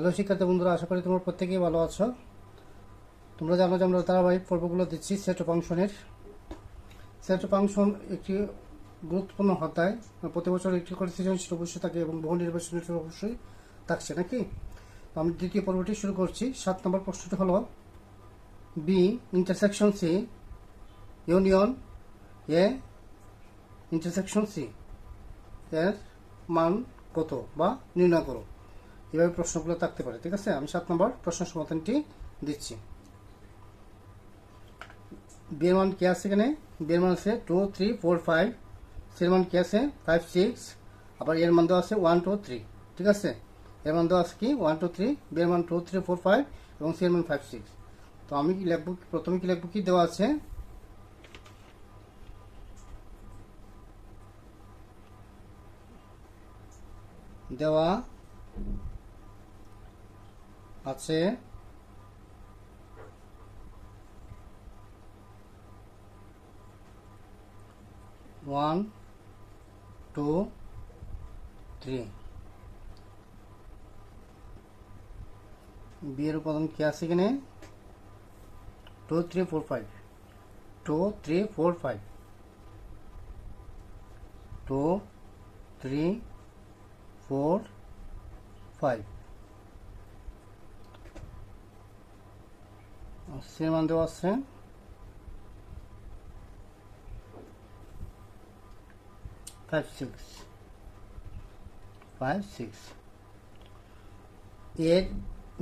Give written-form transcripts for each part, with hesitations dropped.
Hello শিক্ষার্থী বন্ধুরা, আশা করি তোমরা প্রত্যেকেই ভালো আছো। তোমরা জানো যে আমরা ধারাবাহিক পর্বগুলো দিচ্ছি সেট অফ ফাংশনের। সেট অফ ফাংশন একটি গুরুত্বপূর্ণ অধ্যায়। প্রতি বছর একটি করে সৃজনশীল অবশ্যই থাকে এবং বহু নির্বাচনের অবশ্যই থাকছে নাকি। আমি দ্বিতীয় পর্বটি শুরু করছি। 7 নম্বর প্রশ্নটি হলো B intersection C union A intersection C এর মান কত বা নির্ণয় করো। এভাবে প্রশ্নগুলো থাকতে পারে, ঠিক আছে। আমি 7 নম্বর প্রশ্ন সমাধানটি দিচ্ছি। বি এর মান কি আছে এখানে? বি এর মান আছে 2 3 4 5, সি এর মান কি আছে 5 6, আবার এর মান দেওয়া আছে 1 2 3, ঠিক আছে। এর মান দেওয়া আছে কি 1 2 3, বি এর মান 2 3 4 5 এবং সি এর মান 5 6। তো আমি কি লিখব? প্রথমে কি লিখব? কি দেওয়া আছে দেওয়া আছে 1 2 3। বি এর উপাদান কি আছে এখানে 2 3 4 5, 2 3 4 5, 2 3 4 5। সি এর মান দেওয়া আছে 5 6, 5 6। এর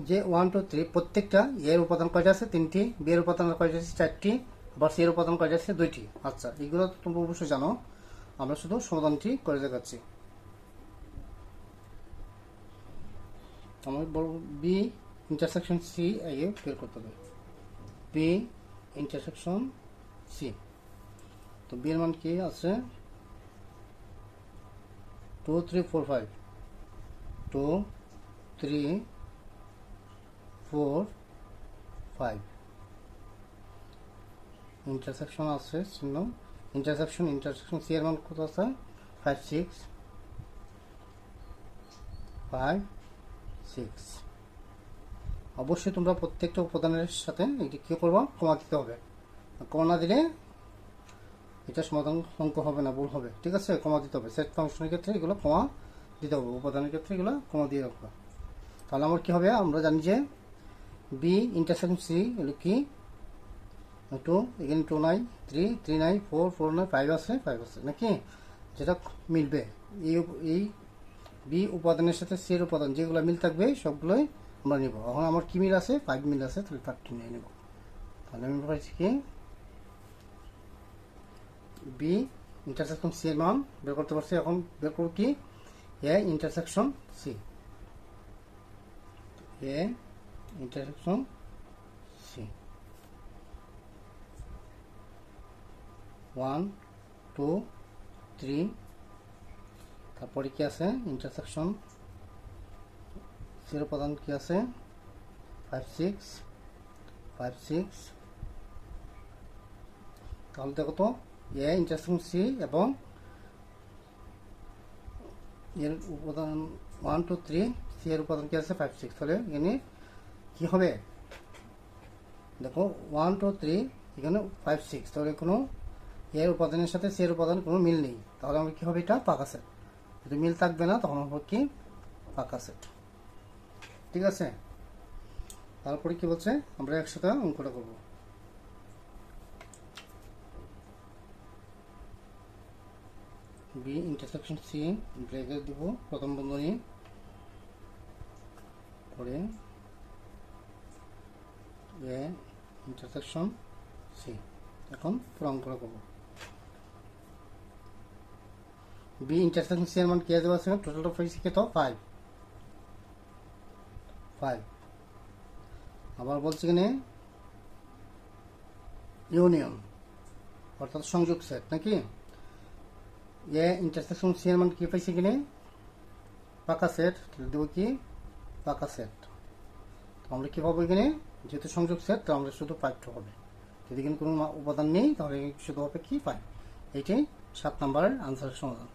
যে 1 2 3 প্রত্যেকটা এর উপাদান কয়টা আছে? 3টি। বি এর উপাদান কয়টা আছে? 4টি। আবার সি এর উপাদান কয়টা আছে? 2টি। আচ্ছা, এগুলো তো তোমরা অবশ্যই জানো। আমরা শুধু সমাধানটি করে দেখাচ্ছি। আমরা বলব বি ইন্টারসেকশন সি আগে বের করতে হবে। B intersection C. তো বি এর মান কি আছে 2 3 4 5, 2 3 4 5। ইন্টারসেকশন আছে চিহ্ন ইন্টারসেকশন সি এর মান কত আছে 5 6 5 6। অবশ্যই তোমরা প্রত্যেকটা উপাদানের সাথে এটি কী করবো? কমা দিতে হবে। কমা না দিলে এটা সমাধান অঙ্ক হবে না, ভুল হবে, ঠিক আছে। কমা দিতে হবে। সেট ফাংশনের ক্ষেত্রে এগুলো কমা দিতে হবে, উপাদানের ক্ষেত্রে এগুলো কমা দিয়ে রাখবো। তাহলে আমার কী হবে? আমরা জানি যে বি ইন্টারসেকশন সি হলো কি 2, এখানে 2 9 3 3 9 4 4 9 5 আছে 5 আছে নাকি, যেটা মিলবে এই বি উপাদানের সাথে সি এর উপাদান যেগুলো মিল থাকবে সবগুলোই আমরা নেব। এখন আমার কি মিল আছে? 5 মিল আছে, তাহলে 5টি নিয়ে নেব। তাহলে আমি পাইছি কি বি ইন্টারসেকশন সি এর মান বের করতে পারছি। এখন বের করব কি A intersection C. A intersection C 1 2 3, তারপরে কি আছে ইন্টারসেকশন সি এর উপাদান কি আছে 5 6 5 6। তাহলে দেখো তো এ ইন্টারসেকশন সি এবং এর উপাদান 1 2 3, সি এর উপাদান কি আছে 5 6। তাহলে এখানে কি হবে? দেখো 1 2 3, এখানে 5 6, তাহলে কোনো এর উপাদানের সাথে সি এর উপাদান কোনো মিল নেই। তাহলে আমরা কি হবে? এটা পাকা সেট। যদি মিল থাকবে না তখন হবে কি পাকা সেট, ঠিক আছে। তারপরে কি বলছে? আমরা একসাথে অঙ্কটা করবো। বি ইন্টারসেকশন সি ব্রেকেট দিব প্রথম বন্ধনী, পরে এ ইন্টারসেকশন সি। এখন পুরো অঙ্কটা করবো। বি ইন্টারসেকশন সি এর মান কি দেওয়া আছে? টোটালটা পাইছি কত? 5 5। আবার বলছি এখানে ইউনিয়ন অর্থাৎ সংযোগ সেট নাকি। এ ইন্টারসেকশন সি এর মান কি পাইছি এখানে? পাকা সেট। দেবো কি পাকা সেট। আমরা কি পাবো এখানে? যেহেতু সংযোগ সেট তো আমরা শুধু 5 হবে। যদি এখানে কোনো উপাদান নেই তাহলে শুধু হবে কি 5। এইটাই 7 নম্বরের আনসারের সমাধান।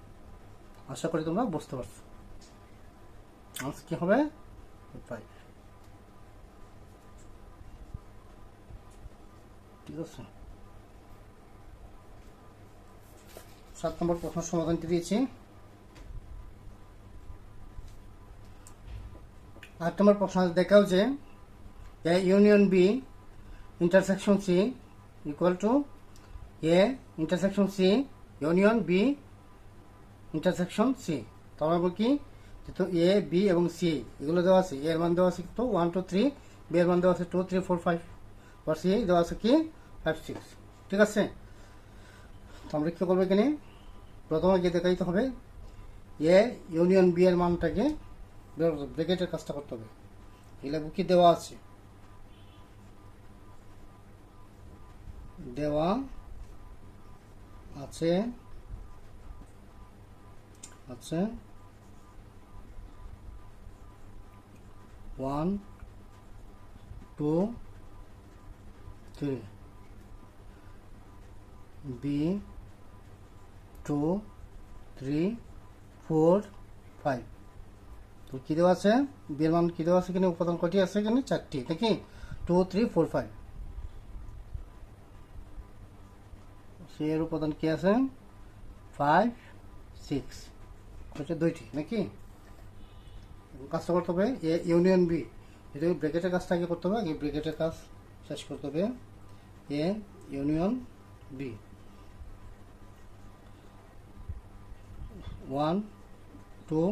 আশা করি তোমরা বুঝতে পারছো। আনসার কি হবে 5। ঠিক আছে, 7 নম্বর প্রশ্ন সমাধানটি দিয়েছি। 8 নম্বর প্রশ্ন দেখাও যে A union B intersection C equal to A intersection C union B intersection C. তারপর কি, যেহেতু এ বি এবং সি এগুলো দেওয়া আছে, এর মান দেওয়া আছে তো 1 2 3, বি এর মান দেওয়া আছে 2 3 4 5, আর সি দেওয়া আছে কি 5 6। ঠিক আছে, তো আমরা কি করবো এখানে, প্রথমে গিয়ে দেখাইতে হবে এ ইউনিয়ন বি এর মানটাকে ব্র্যাকেটের কাজটা করতে হবে। এগুলো কি দেওয়া আছে, দেওয়া আছে আচ্ছা 1 2 3, বি 2 3 4 5। তো কি দেওয়া আছে, বি এর মান কি দেওয়া আছে এখানে, উপাদান কটি আছে এখানে 4টি নাকি, 2 3 4 5। সি এর উপাদান কি আছে 5 6, এটা 2টি নাকি। কাজটা করতে হবে এ ইউনিয়ন বি, এটা ব্র্যাকেটের কাজটা আগে করতে হবে, আগে ব্র্যাকেটের কাজ শেষ করতে হবে। A union B 1 2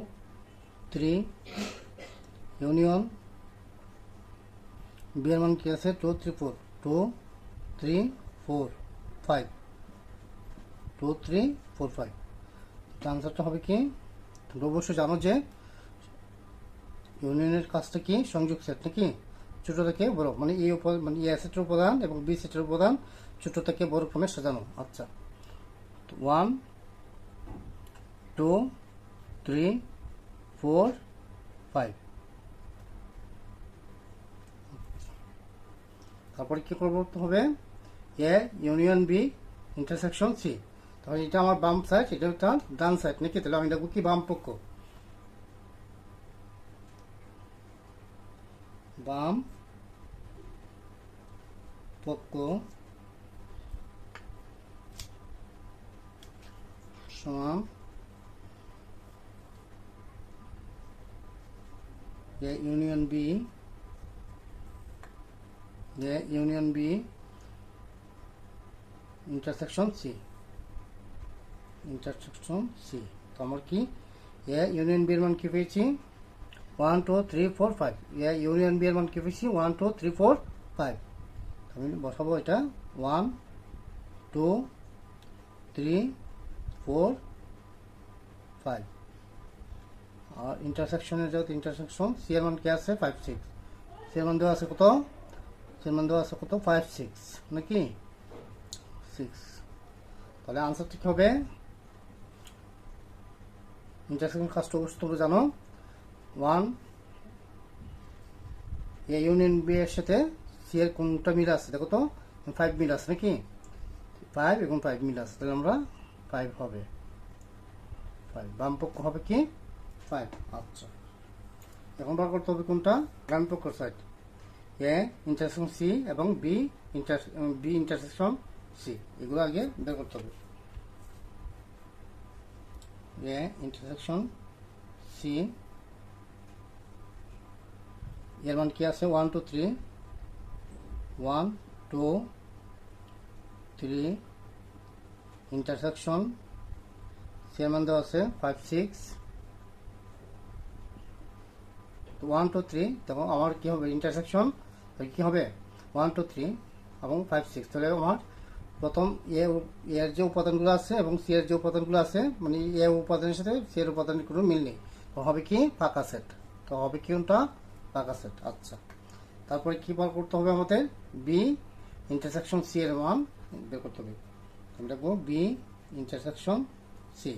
3 union B এর মান কি আছে 2 3 4, 2 3 4 5, 2 3 4 5। আনসারটা হবে কি, তোমরা অবশ্যই জানো যে ইউনিয়নের কাজটা কি, সংযোগ সেট নাকি, ছোট থেকে বড়, মানে এ উপাদান মানে এ সেটের উপাদান এবং বি সেটের উপাদান ছোট থেকে বড় ক্রমে সাজানো। আচ্ছা, 1 2 3 4 5। তারপরে কি করতে হবে, A union B intersection C. তাহলে এটা আমার বাম সাইড, এটা একটা ডান সাইড নাকি, তাহলে আমি দেখবো কি বাম পক্ষ, বাম পক্ষ সমান A union B, A union B intersection C, intersection C. তো আমার কি এ ইউনিয়ন বি এর মান কি পেয়েছি 1 2 3 4 5, এ ইউনিয়ন বি এর মান কি পেয়েছি 1 2 3 4 5। আমি বসাবো এটা 1 2 3 4 5, আর ইন্টারসেকশনের যেহেতু ইন্টারসেকশন সি এর মান কি আছে 5 6, সি এর মান দেওয়া আছে কত, সি এর মান দেওয়া আছে কত 5 6 নাকি 6। তাহলে আনসারটা কি হবে, ইন্টারসেকশন কাজটা অবশ্যই তোমরা জানো, 1 এ ইউনিয়ন বি এর সাথে সি এর কোনটা মিল আছে দেখো তো, 5 মিল আছে নাকি, 5 এবং 5 মিল আছে, তাহলে আমরা 5 হবে, 5 বাম পক্ষ হবে কি 5। আচ্ছা, এখন বার করতে হবে কোনটা, ডান পক্ষ সাইড, এ ইন্টারসেকশন সি এবং বি ইন্টারসেকশন সি, এগুলো আগে বের করতে হবে। এ ইন্টারসেকশন সি এর মান কি আছে 1 2 3, 1 2 3 ইন্টারসেকশন সি এর মান দেওয়া আছে 5 6, 1 2 3। তখন আমার কি হবে ইন্টারসেকশন, কি হবে 1 2 3 এবং 5 6। তাহলে আমার প্রথম এর যে উপাদানগুলো আছে এবং সি এর যে উপাদানগুলো আছে, মানে এ উপাদানের সাথে সি এর উপাদানের কোনো মিল নেই, তো হবে কি ফাঁকা সেট, তো হবে কি কোনটা ফাঁকা সেট। আচ্ছা, তারপরে কি বার করতে হবে আমাদের, বি ইন্টারসেকশন সি এর মান বের করতে হবে। আমি দেখবো বি ইন্টারসেকশন সি,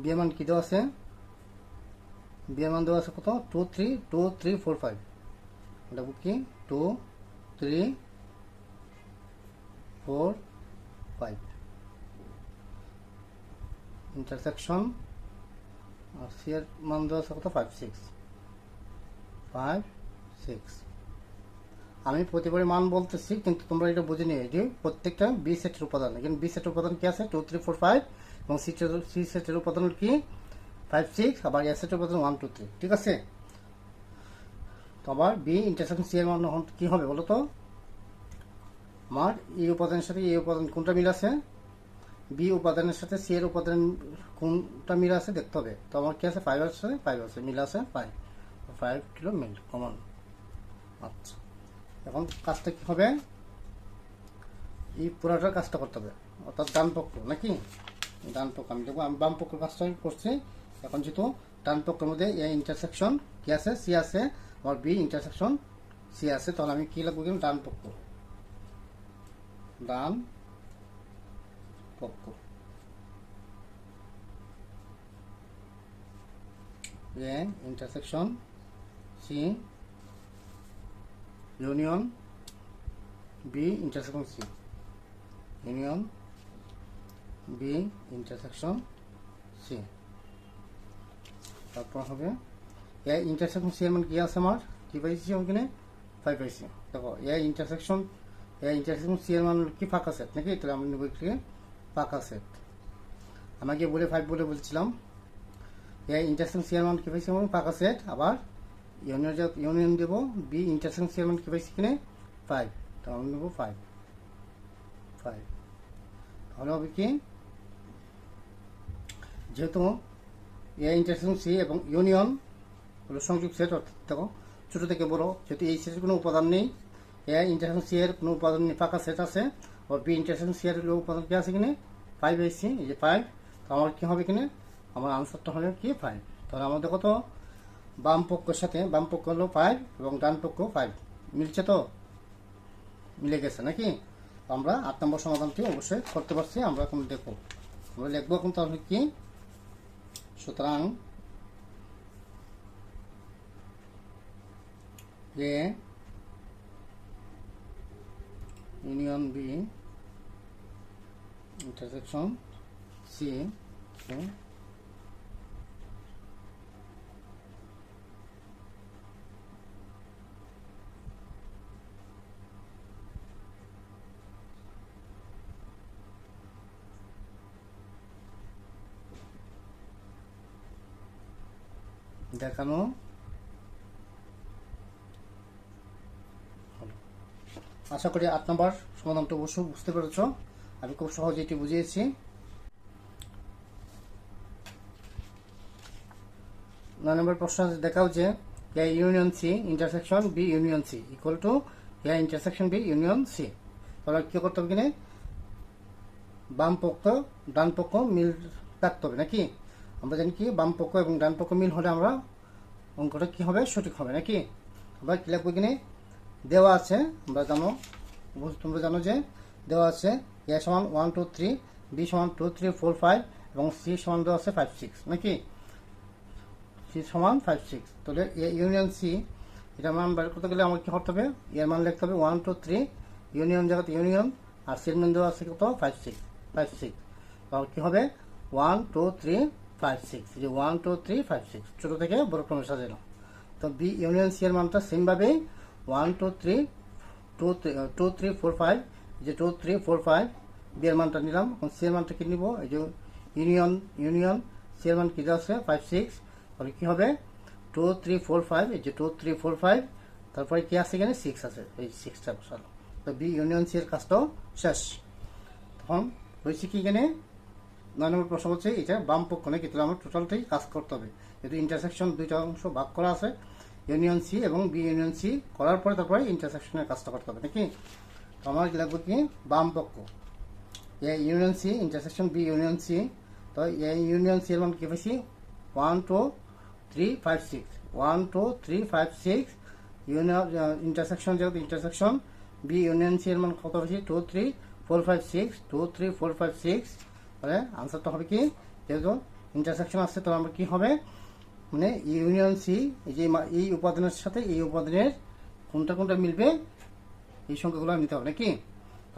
বি এর মান কি দেওয়া আছে, বি এর মান দেওয়া আছে কত 2 3 2 3 4 5, দেখো কি 2 3 4 5 ইন্টারসেকশন আর সি এর মান দেওয়া আছে কত 5 6 5 6। আমি প্রতিবারই মান বলতেছি, কিন্তু তোমরা এটা বুঝে নিও যে প্রত্যেকটা বি সেটের উপাদান। এখানে বি সেটের উপাদান কি আছে 2 3 4 5, এবং সি সেটের উপাদান কি 5 6, আবার এ সেটের উপাদান 1 2 3। ঠিক আছে, তো আবার বি ইন্টারসেকশন সি এর মান কি হবে বলো তো? আমার এই উপাদানের সাথে এই উপাদান কোনটা মিল আছে, বি উপাদানের সাথে সি এর উপাদান কোনটা মিল আছে দেখতে হবে। তো আমার কি আছে 5 আছে, 5 আছে, মিল আছে 5 কিলো মিল কমন। আচ্ছা, এখন কাজটা কি হবে, এই পুরাটার কাজটা করতে হবে, অর্থাৎ ডান পক্ষ নাকি ডান পক্ষ। আমি দেখবো আমি বাম পক্ষের কাজটা করছি। এখন যেহেতু ডান পক্ষের মধ্যে এ ইন্টারসেকশন কি আছে সি আছে, আমার বি ইন্টারসেকশন সি আছে, তাহলে আমি কি লাগবো কিন্তু ডান পক্ষ, ডান পক্ষ A intersection C union B intersection C, union B intersection C. তারপর হবে এ ইন্টারসেকশন সি এর মান কি আছে আমার, কি পাইছি ওখানে 5 পাইছি। দেখো এ ইন্টারসেকশন সি এর মান কি ফাঁকা সেট নাকি, তাহলে আমি নেব কি ফাঁকা সেট। আমাকে বলে 5 বলে বলছিলাম, এ ইন্টারসেকশন সি এর মান কি পাইছি আমি ফাঁকা সেট। আবার ইউনিয়ন দেবো বি ইন্টারসেকশন সি এর মান কি পাইছি কিনে 5, তাহলে আমি নেব 5 তাহলে হবে কি, যেহেতু এ ইন্টারসেকশন সি এবং ইউনিয়ন হলো সংযোগ সেট, অর্থাৎ দেখো ছোটো থেকে বড়, যেহেতু এই সেটের কোনো উপাদান নেই, এ ইন্টারসেকশন সি এর কোনো উপাদান নেই, ফাঁকা সেট আছে। আর বি ইন্টারসেকশন সি এর উপাদান কি আছে কিনে 5 এসেছি, এই যে 5। তো আমার কি হবে কিনে, আমার আনসারটা হবে কি 5। তাহলে আমাদের কত, বাম পক্ষের সাথে বাম পক্ষ হলো 5 এবং ডান পক্ষ 5, মিলছে তো, মিলে গেছে নাকি। আমরা 8 নম্বর সমাধানটি অবশ্যই করতে পারছি। আমরা এখন দেখো, আমরা লিখবো এখন তাহলে কি, সুতরাং A union B intersection C দেখানো হলো। আশা করি 8 নম্বর সমাধানটা অবশ্যই বুঝতে পেরেছ। আমি খুব সহজে এটি বুঝিয়েছি। 9 নম্বর প্রশ্ন দেখাও যে A union C intersection B union C equal to A intersection B union C. তাহলে কি করতে হবে কিনে, বাম পক্ষ ডান পক্ষ মিল রাখতে হবে নাকি। আমরা জানি কি বাম পক্ষ এবং ডান পক্ষ মিল হলে আমরা অঙ্কটা কি হবে, সঠিক হবে নাকি। আবার কি লাগবে কিনে, দেওয়া আছে, তোমরা জানো যে দেওয়া আছে এ সমান 1 2 3, বি সমান 2 3 4 5 এবং সি সমান দেওয়া আছে 5 6 নাকি, সি সমান 5 6। তাহলে এ ইউনিয়ন সি এটা মান বের করতে গেলে আমার কি করতে হবে, এর মান লিখতে হবে 1 2 3, ইউনিয়ন জায়গাতে ইউনিয়ন, আর সির মান দেওয়া আছে কত 5 6 তাহলে কি হবে 1 2 3 5 6, যে 1 2 3 5 6 ছোট থেকে বড় ক্রমে সাজানো। তো বি ইউনিয়ন সি এর মানটা সেম ভাবে 1 2 3 2 3 4 5, যে 2 3 4 5 বি এর মানটা নিলাম। এখন সি এর মানটা কি নিব, এই যে ইউনিয়ন সি এর মান কি দেওয়া আছে 5 6, তাহলে কি হবে 2 3 4 5, এই যে 2 3 4 5, তারপরে কি আছে এখানে 6 আছে, এই 6টা বসালো। তো বি ইউনিয়ন সি এর কাজটাও শেষ। তখন হয়েছে কি এখানে 9 নম্বর প্রশ্ন হচ্ছে এটা বাম পক্ষ নাকি, তাহলে আমার টোটালটাই কাজ করতে হবে। যেহেতু ইন্টারসেকশন দুইটা অংশ ভাগ করা আছে, ইউনিয়ন সি এবং বি ইউনিয়ন সি করার পরে তারপরে ইন্টারসেকশনের কাজটা করতে হবে নাকি। তো আমার কি লাগবে কি, বাম পক্ষ A union C intersection B union C. তো এ ইউনিয়ন সি এর মান কি পেয়েছি 1 2 3 5 6, 1 2 3 5 6, ইউনিয়ন ইন্টারসেকশন যেহেতু ইন্টারসেকশন বি ইউনিয়ন সি এর মান কত পেয়েছি 2 3 4 5 6, 2 3 4 5 6। তাহলে আনসারটা হবে কি, যেহেতু ইন্টারসেকশন আসছে তো আমরা কি হবে, মানে ইউনিয়ন সি এই যে এই উপাদানের সাথে এই উপাদানের কোনটা কোনটা মিলবে এই সংখ্যাগুলো নিতে হবে নাকি।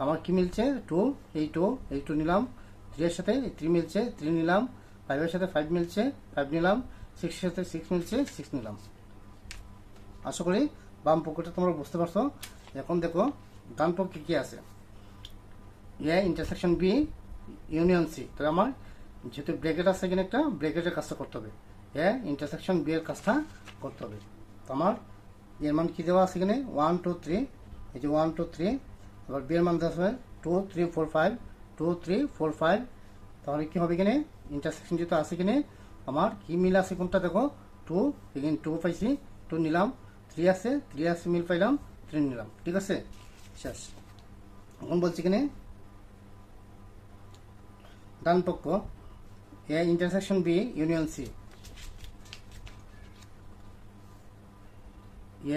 আমার কি মিলছে 2, এই 2 নিলাম, 3 এর সাথে 3 মিলছে 3 নিলাম, 5 এর সাথে 5 মিলছে, 5 নিলাম, 6 এর সাথে 6 মিলছে, 6 নিলাম। আশা করি বাম পক্ষটা তোমরা বুঝতে পারছো। এখন দেখো ডান পক্ষে কি আছে, A intersection B union C. তাহলে আমার যেহেতু ব্র্যাকেট আছে এখানে একটা, ব্র্যাকেটের কাজটা করতে হবে, এ ইন্টারসেকশন বি এর কাজটা করতে হবে। তো আমার এর মান কি দেওয়া আছে এখানে 1 2 3, এই যে 1 2 3, আবার বি এর মান দেওয়া আছে 2 3 4 5, 2 3 4 5। তাহলে কি হবে এখানে ইন্টারসেকশন যেহেতু আছে এখানে আমার কি মিল আছে কোনটা দেখো 2, এখানে 2 পাইছি, 2 নিলাম, 3 আছে, 3 আছে মিল পাইলাম, 3 নিলাম। ঠিক আছে, শেষ। এখন বলছি এখানে ডান পক্ষ A intersection B union C,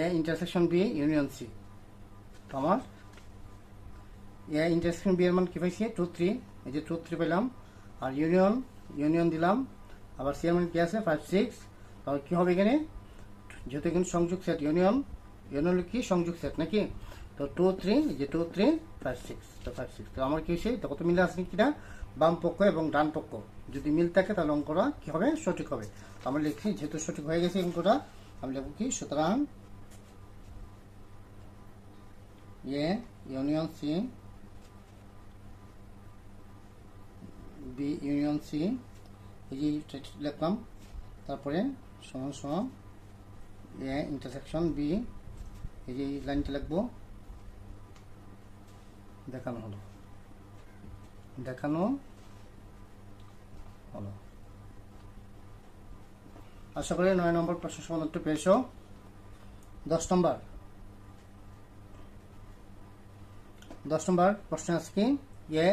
A intersection B union C. তো আমার এ ইন্টারসেকশন বি এর মান কি পাইছি 2 3, এই যে 2 3 পেলাম, আর ইউনিয়ন ইউনিয়ন দিলাম, আবার সি এর মান কি আছে 5 6। তাহলে কি হবে এখানে, যেহেতু এখানে সংযোগ সেট, ইউনিয়ন ইউনিয়ন কি সংযোগ সেট নাকি, তো 2 3, এই যে 2 3 5 6, তো 5 6। তো আমার কি হয়েছে দেখো তো মিলে আছে কিনা, বাম পক্ষ এবং ডান পক্ষ যদি মিল থাকে তাহলে অঙ্কটা কি হবে সঠিক হবে। আমরা লিখছি যেহেতু সঠিক হয়ে গেছে অঙ্কটা, আমি লিখব কি, সুতরাং A union C B union C, এই যে লিখলাম, তারপরে সমান সমান এ ইন্টারসেকশন বি, এই যে লাইনটা লিখবো, দেখানো হলো, দেখানো হলো। আশা করি 9 নম্বর প্রশ্ন সমাধানটা পেয়েছো। 10 নম্বর প্রশ্ন আছে কি, এ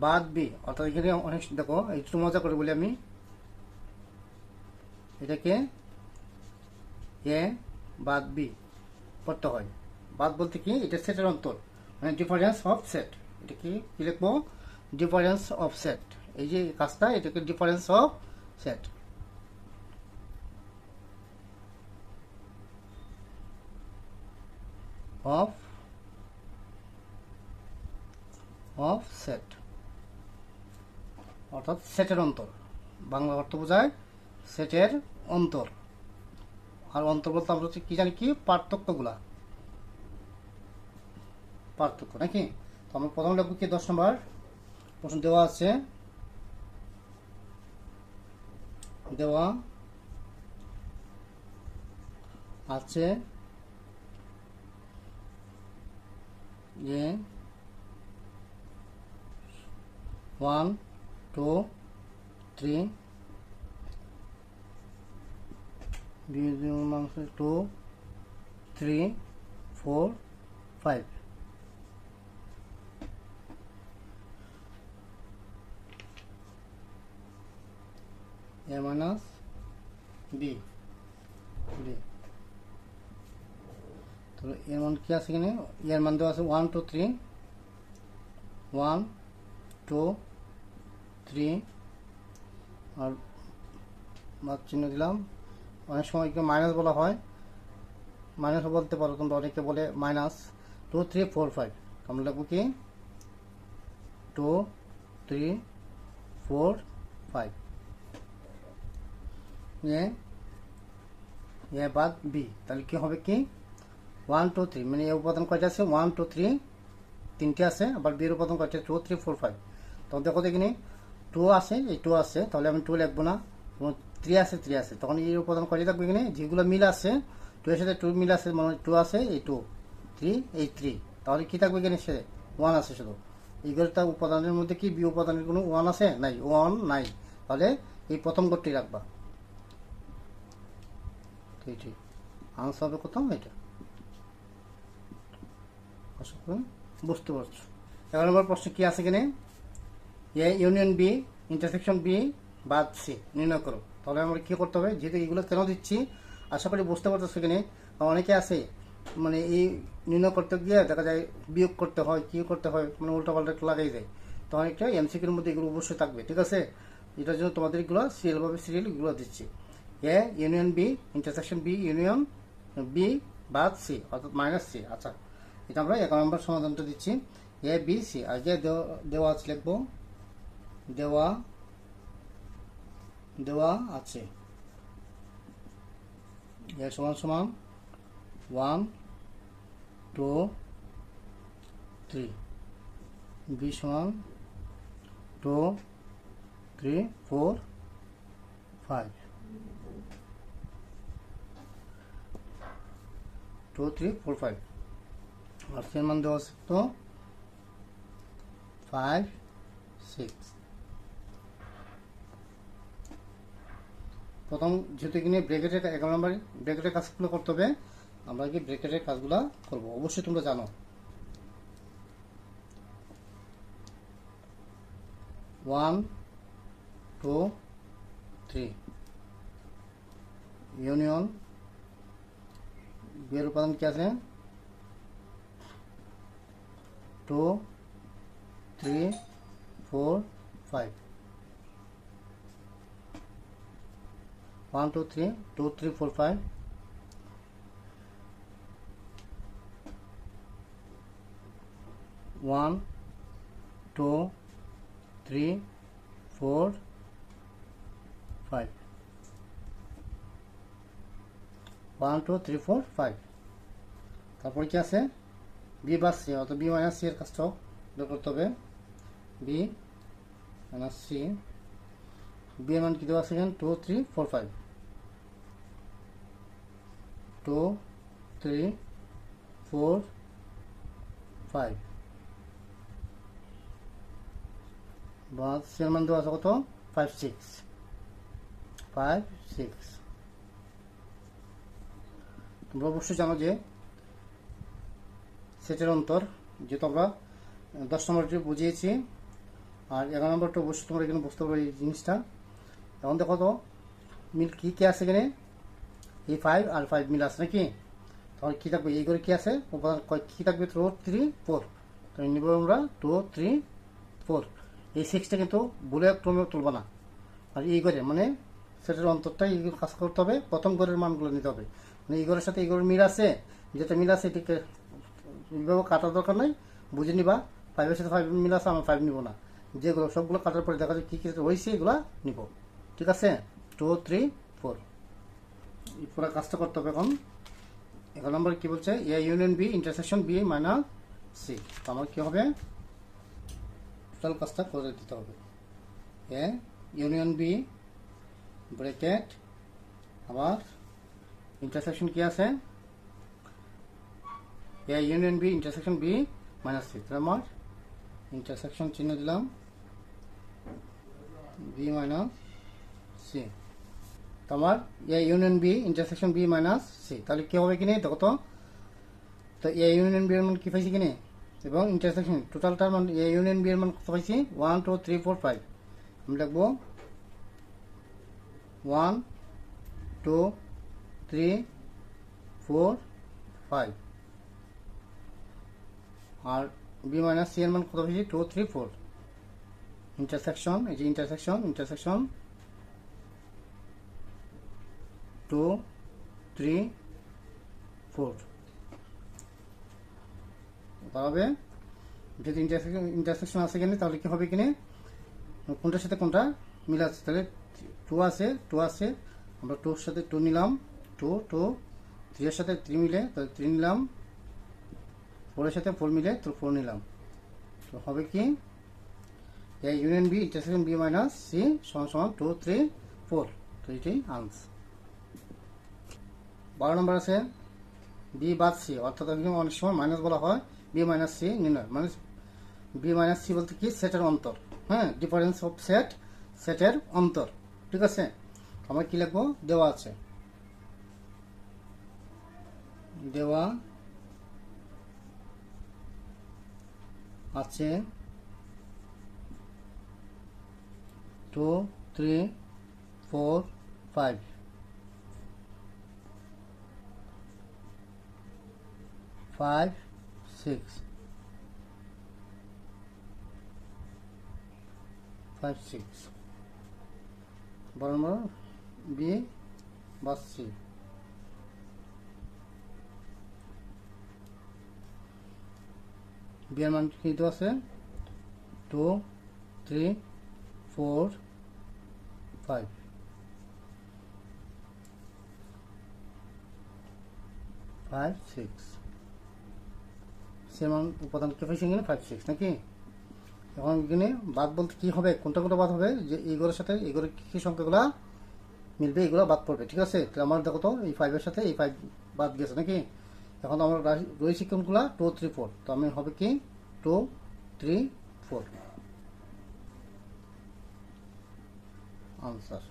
বাদ বি, অর্থাৎ এখানে অনেক দেখো একটু মজা করে বলি আমি, এটাকে এ বাদ বি করতে হয়। বাদ বলতে কি, এটা সেটের অন্তর, মানে ডিফারেন্স অফ সেট। এটা কি লিখবো, ডিফারেন্স অফ সেট। এই যে কাজটা, এটাকে difference of set. Of of set অর্থাৎ সেটের অন্তর, বাংলা অর্থ বোঝায় সেটের অন্তর। আর অন্তর বলতে আমরা হচ্ছে কি জানি কি, পার্থক্যগুলা, পার্থক্য নাকি। তো আমরা প্রথম লিখবো কি, 10 নম্বর প্রশ্ন দেওয়া আছে, দেওয়া আছে যে 1 2 3 2 3 4 5, a minus b b। তো এর মান কি আছে এখানে, এর মান দেওয়া আছে 1 2 3, 1 2 3, আর বাদ চিহ্ন দিলাম। অনেক সময় মাইনাস বলা হয়, মাইনাসও বলতে পারো তোমরা, অনেকে বলে মাইনাস 2 3 4 5। আমরা লিখবো কি 2 3 4 5, এ বাদ বি। তাহলে কি হবে কি, 1 2 3, মানে এ উপাদান কয়টা আছে 1 2 3, তিনটে আছে, আবার বির উপাদান কয়টা 2 3 4 5। তখন দেখো দেখিনি 2 আছে, এই 2 আছে, তাহলে আমি 2 লিখবো না, 3 আছে 3 আছে, তখন এই উপাদান কয়টা থাকবে এখানে, যেগুলো মিল আছে 2 এর সাথে 2 মিল আছে, মানে 2 আছে, এই 2 3 এই 3, তাহলে কি থাকবে এখানে, সে 1 আছে শুধু। এইগুলোটা উপাদানের মধ্যে কি বি উপাদানের কোনো 1 আছে নাই, 1 নাই, তাহলে এই প্রথম ঘরটি রাখবা। ঠিক আনসার হবে কোথাও এটা, আশা করি বুঝতে পারছো। 11 নম্বর প্রশ্ন কি আছে এখানে, A union B intersection B বাদ সি নির্ণয় করো। তাহলে আমরা কি করতে হবে, যেহেতু এগুলো কেন দিচ্ছি আশা করি বুঝতে পারতেছো। এখানে অনেকে আছে মানে এই নির্ণয় করতে গিয়ে দেখা যায় বিয়োগ করতে হয়, কি করতে হয়, মানে উল্টাপাল্টা লাগাই যায়। তো অনেকটা এমসিকিউর মধ্যে এগুলো অবশ্যই থাকবে, ঠিক আছে। এটার জন্য তোমাদের এগুলো সিরিয়াল এগুলো দিচ্ছি। A union B intersection B union B বাদ সি, অর্থাৎ মাইনাস সি। আচ্ছা, এটা আমরা 11 নম্বর সমাধানটা দিচ্ছি, এ বি সি। আগে দেওয়া আছে লিখবো, দেওয়া দেওয়া আছে। এ সমান সমান 1 2 3, বি সমান 2 3 4 5, 2 3 4 5, আর সি এর মান দেওয়া আছে তো 5 6। প্রথম যেহেতু এখানে ব্র্যাকেটের 11 নম্বর ব্র্যাকেটের কাজগুলো করতে হবে, আমরা কি ব্র্যাকেটের কাজগুলো করব, অবশ্যই তোমরা জানো। 1 2 3 ইউনিয়ন বি এর উপাদান কি আছে 2 3 4 5, 1 2 3 2 3 4 5, 1 2 3 4 5, 1 2 3 4 5। তারপর কি আছে বি বা সি, অর্থাৎ বি মাইনাস সি এর কাজটাও বের করতে হবে। বি মাইনাস সি, বি এর মান কি দেওয়া আছে এখানে 2 3 4 5, 2 3 4 5, বা সি এর মান দেওয়া আছে কত 5 6, 5 6। তোমরা অবশ্যই জানো যে সেটের অন্তর, যেহেতু আমরা 10 নম্বরটি বুঝিয়েছি, আর 11 নম্বরটা অবশ্যই তোমরা এখানে বুঝতে পারবে এই জিনিসটা। এখন দেখো তো মিল কি কি আছে এখানে, এই 5 আর 5 মিল আছে নাকি, তাহলে কী থাকবে এই করে কি আছে উপাদান কী থাকবে 2 3 4, তো নিব আমরা 2 3 4। এই 6টা কিন্তু বলে ক্রমে তুলব না, আর এই করে মানে সেটার অন্তরটা এই কাজ করতে হবে, প্রথম ঘরের মানগুলো নিতে হবে, মানে এই ঘরের সাথে এই ঘরের মিল আছে, যেটা মিল আছে এটিকে এইভাবে কাটার দরকার নাই, বুঝে নিবা 5-এর সাথে 5 মিল আছে, আমরা 5 নিব না, যেগুলো সবগুলো কাটার পরে দেখা যায় কী কী হয়েছে এগুলো নিব, ঠিক আছে 2 3 4। এই পুরো কাজটা করতে হবে। এখন 11 নম্বর কি বলছে A union B intersection B minus C, তো আমার কী হবে টোটাল কাজটা করে দিতে হবে। এ ইউনিয়ন বি ব্র্যাকেট আবার ইন্টারসেকশন কি আছে A union B intersection B minus C, তাহলে আমার ইন্টারসেকশন চিহ্ন দিলাম বি মাইনাস সি, তোমার A union B intersection B minus C, তাহলে কী হবে কিনে দেখো তো, তো এ ইউনিয়ন বি এর মান কী পাইছি কিনে এবং ইন্টারসেকশন টোটালটার মান এ ইউনিয়ন বি এর মান কত পাইছি 1 2 3 4 5, আমি লিখবো 1 2 3 4 5, আর বি মাইনাস সি এর মান কত পাইছি 2 3 4, ইন্টারসেকশন এই যে ইন্টারসেকশন 2 3 4, তাহলে যদি ইন্টারসেকশন আছে কিনে তাহলে কি হবে কিনে কোনটার সাথে কোনটা মিল আছে, তাহলে 2 আছে আমরা 2 এর সাথে 2 নিলাম, 2 2 3 এর সাথে 3 মিলে তাহলে 3 নিলাম, 4 এর সাথে 4 মিলে তো 4 নিলাম, তো হবে কি A union B intersection B minus C সমান সমান 2 3 4, তো এটাই আনসার। 12 নম্বর আছে বি বাদ সি, অর্থাৎ অনেক সময় মাইনাস বলা হয় বি মাইনাস সি নির্ণয়, মানে বি মাইনাস সি বলতে কি সেটের অন্তর, হ্যাঁ ডিফারেন্স অফ সেট, সেটের অন্তর, ঠিক আছে। আমরা কি লিখবো দেওয়া আছে, দেওয়া আছে 2 3 4 5, 5 6 5 6, বরাবর বি বা সি, বি এর মান কি দেওয়া আছে 2 3 4 5, 5 6 সেমন উপাদান কি পাইছি এখানে 5 6 নাকি। এখন এখানে বাদ বলতে কি হবে, কোনটা কোনটা বাদ হবে, যে এইগুলোর সাথে এইগুলোর কি সংখ্যাগুলো মিলবে, এগুলো বাদ পড়বে, ঠিক আছে। তাহলে আমার দেখো তো এই 5 এর সাথে এই 5 বাদ গেছে নাকি। এখন আমার রয়েছে কোনগুলো 2 3 4, তো আমি হবে কি 2 3 4 আনসার।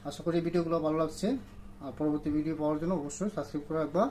আশা করি ভিডিওগুলো ভালো লাগছে, আর পরবর্তী ভিডিও পাওয়ার জন্য অবশ্যই সাবস্ক্রাইব করে রাখবা।